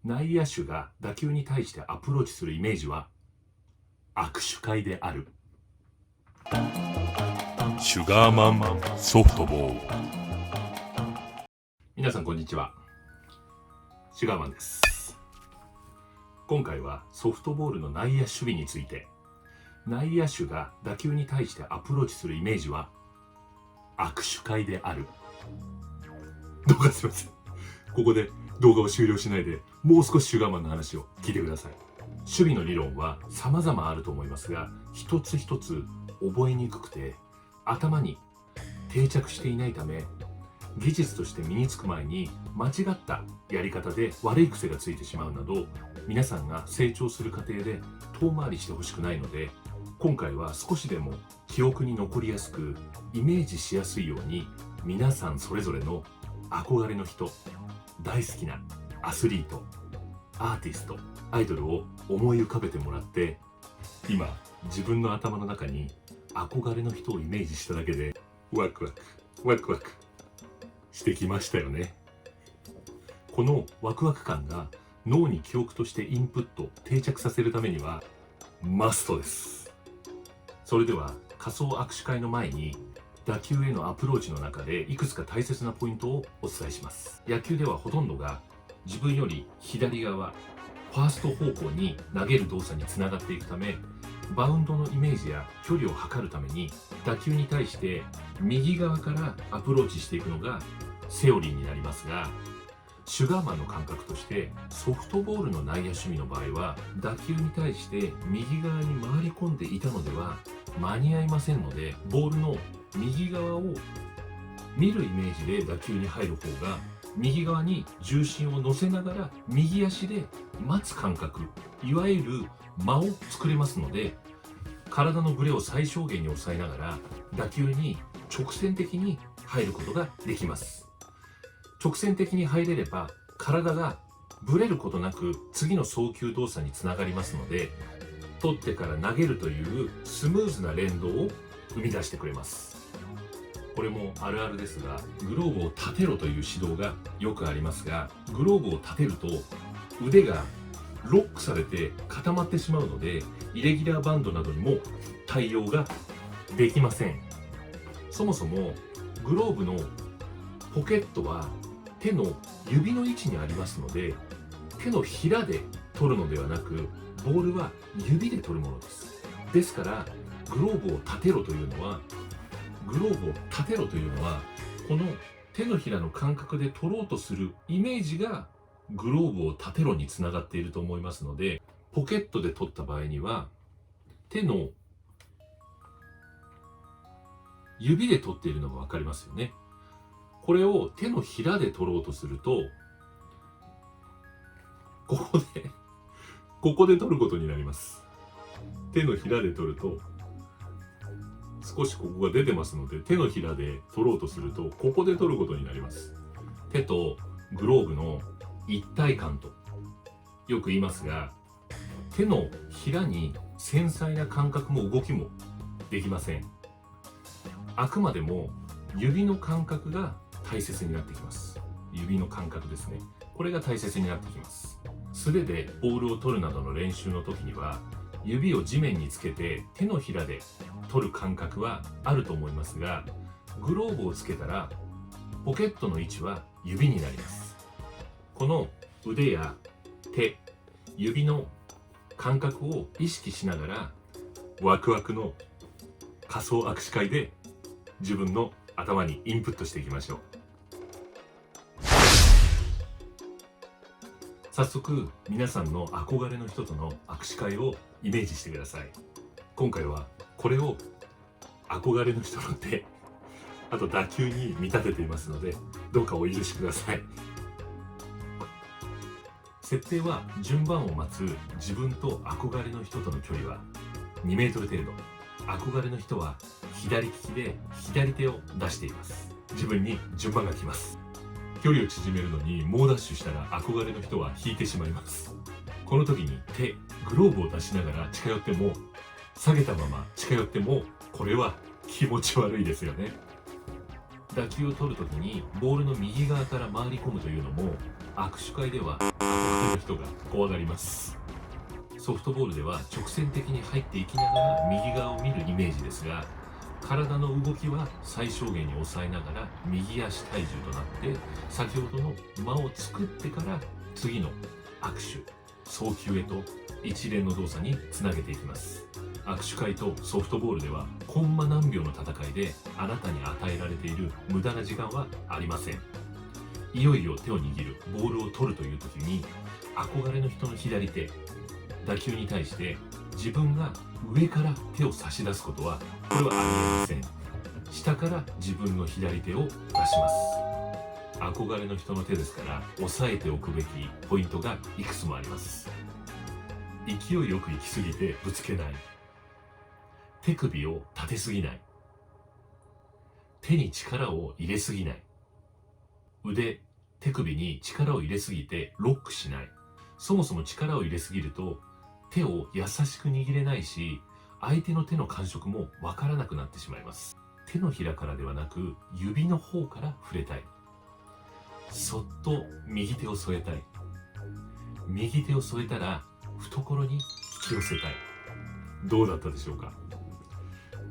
内野手が打球に対してアプローチするイメージは握手会である。シュガーマンソフトボール。皆さんこんにちは、シュガーマンです。今回はソフトボールの内野守備について、内野手が打球に対してアプローチするイメージは握手会である。どうかすいません、ここで動画を終了しないでもう少しシュガーマンの話を聞いてください。守備の理論は様々あると思いますが、一つ一つ覚えにくくて頭に定着していないため、技術として身につく前に間違ったやり方で悪い癖がついてしまうなど、皆さんが成長する過程で遠回りしてほしくないので、今回は少しでも記憶に残りやすくイメージしやすいように、皆さんそれぞれの憧れの人、大好きなアスリート、アーティスト、アイドルを思い浮かべてもらって、今自分の頭の中に憧れの人をイメージしただけでワクワクしてきましたよね。このワクワク感が脳に記憶としてインプット定着させるためにはマストです。それでは仮想握手会の前に、打球へのアプローチの中でいくつか大切なポイントをお伝えします。野球ではほとんどが自分より左側、ファースト方向に投げる動作につながっていくため、バウンドのイメージや距離を測るために打球に対して右側からアプローチしていくのがセオリーになりますが、シュガーマンの感覚としてソフトボールの内野守備の場合は、打球に対して右側に回り込んでいたのでは間に合いませんので、ボールの右側を見るイメージで打球に入る方が、右側に重心を乗せながら右足で待つ感覚、いわゆる間を作れますので、体のブレを最小限に抑えながら打球に直線的に入ることができます。直線的に入れれば体がブレることなく次の送球動作につながりますので、取ってから投げるというスムーズな連動を生み出してくれます。これもあるあるですが、グローブを立てろという指導がよくありますが、グローブを立てると腕がロックされて固まってしまうので、イレギュラーバンドなどにも対応ができません。そもそもグローブのポケットは手の指の位置にありますので、手のひらで取るのではなく、ボールは指で取るものです。ですからグローブを立てろというのは、この手のひらの感覚で取ろうとするイメージがグローブを立てろにつながっていると思いますので、ポケットで取った場合には手の指で取っているのが分かりますよね。これを手のひらで取ろうとすると、ここで取ることになります。手のひらで取ると少しここが出てますので、手のひらで取ろうとするとここで取ることになります。手とグローブの一体感とよく言いますが、手のひらに繊細な感覚も動きもできません。あくまでも指の感覚が大切になってきます。指の感覚ですね。これが大切になってきます。素手でボールを取るなどの練習の時には、指を地面につけて手のひらで取る感覚はあると思いますが、グローブをつけたらポケットの位置は指になります。この腕や手、指の感覚を意識しながら、ワクワクの仮想握手会で自分の頭にインプットしていきましょう。早速皆さんの憧れの人との握手会をイメージしてください。今回はこれを憧れの人の手、あと打球に見立てていますので、どうかお許しください。設定は順番を待つ自分と憧れの人との距離は2メートル程度。憧れの人は左利きで左手を出しています。自分に順番が来ます。距離を縮めるのに猛ダッシュしたら憧れの人は引いてしまいます。この時にグローブを出しながら近寄っても、下げたまま近寄っても、これは気持ち悪いですよね。打球を取るときにボールの右側から回り込むというのも握手会では憧れの人が怖がります。ソフトボールでは直線的に入っていきながら右側を見るイメージですが、体の動きは最小限に抑えながら右足体重となって、先ほどの間を作ってから次の握手、送球へと一連の動作につなげていきます。握手会とソフトボールではコンマ何秒の戦いで、あなたに与えられている無駄な時間はありません。いよいよ手を握るボールを取るという時に、憧れの人の左手、打球に対して自分が上から手を差し出すことは、これはありえません。下から自分の左手を出します。憧れの人の手ですから、押さえておくべきポイントがいくつもあります。勢いよく行き過ぎてぶつけない。手首を立てすぎない。手に力を入れすぎない。腕、手首に力を入れすぎてロックしない。そもそも力を入れすぎると手を優しく握れないし、相手の手の感触もわからなくなってしまいます。手のひらからではなく指の方から触れたい。そっと右手を添えたい。右手を添えたら懐に引き寄せたい。どうだったでしょうか。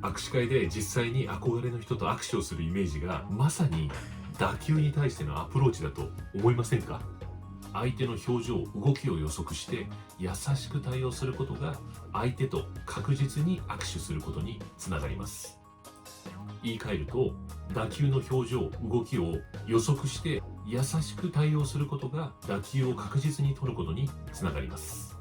握手会で実際に憧れの人と握手をするイメージが、まさに打球に対してのアプローチだと思いませんか。相手の表情、動きを予測して優しく対応することが、相手と確実に握手することにつながります。言い換えると、打球の表情、動きを予測して優しく対応することが、打球を確実に取ることにつながります。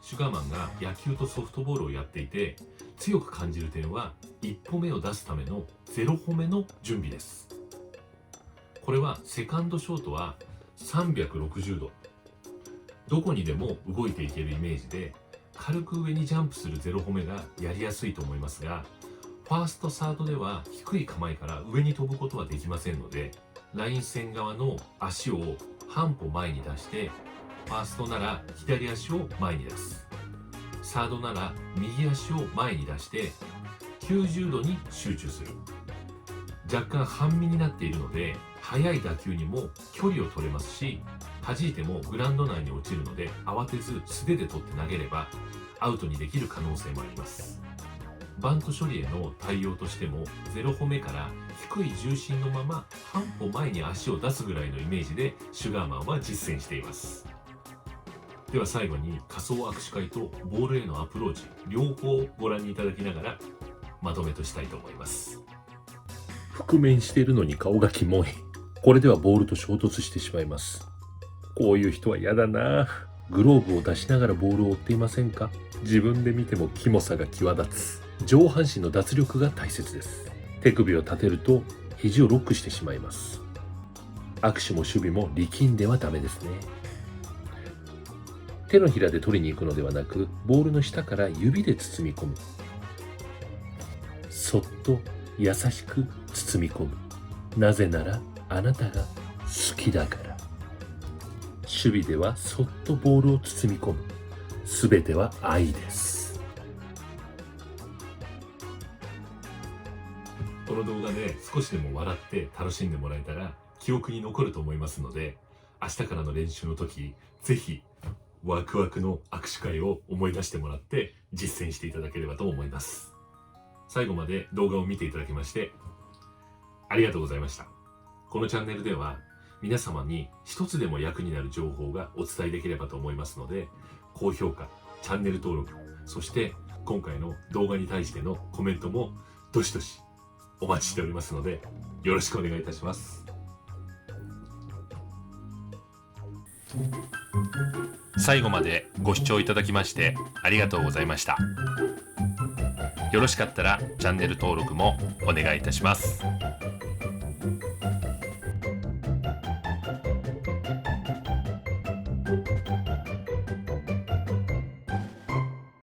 シュガーマンが野球とソフトボールをやっていて強く感じる点は、一歩目を出すための0歩目の準備です。これはセカンドショートは360度、どこにでも動いていけるイメージで、軽く上にジャンプする0歩目がやりやすいと思いますが、ファーストサードでは低い構えから上に飛ぶことはできませんので、ライン線側の足を半歩前に出して、ファーストなら左足を前に出す、サードなら右足を前に出して90度に集中する。若干半身になっているので、速い打球にも距離を取れますし、弾いてもグラウンド内に落ちるので、慌てず素手で取って投げればアウトにできる可能性もあります。バント処理への対応としても、0歩目から低い重心のまま半歩前に足を出すぐらいのイメージでシュガーマンは実践しています。では最後に、仮想握手会とボールへのアプローチ両方ご覧いただきながらまとめとしたいと思います。覆面しているのに顔がキモい。これではボールと衝突してしまいます。こういう人は嫌だな。グローブを出しながらボールを追っていませんか。自分で見てもキモさが際立つ。上半身の脱力が大切です。手首を立てると肘をロックしてしまいます。握手も守備も力んではダメですね。手のひらで取りに行くのではなく、ボールの下から指で包み込む。そっと優しく包み込む。なぜならあなたが好きだから。守備ではそっとボールを包み込む。すべては愛です。この動画で少しでも笑って楽しんでもらえたら記憶に残ると思いますので、明日からの練習の時、ぜひワクワクの握手会を思い出してもらって実践していただければと思います。最後まで動画を見ていただきましてありがとうございました。このチャンネルでは皆様に一つでも役になる情報がお伝えできればと思いますので、高評価、チャンネル登録、そして今回の動画に対してのコメントもどしどしお待ちしておりますので、よろしくお願いいたします。最後までご視聴いただきましてありがとうございました。よろしかったらチャンネル登録もお願いいたします。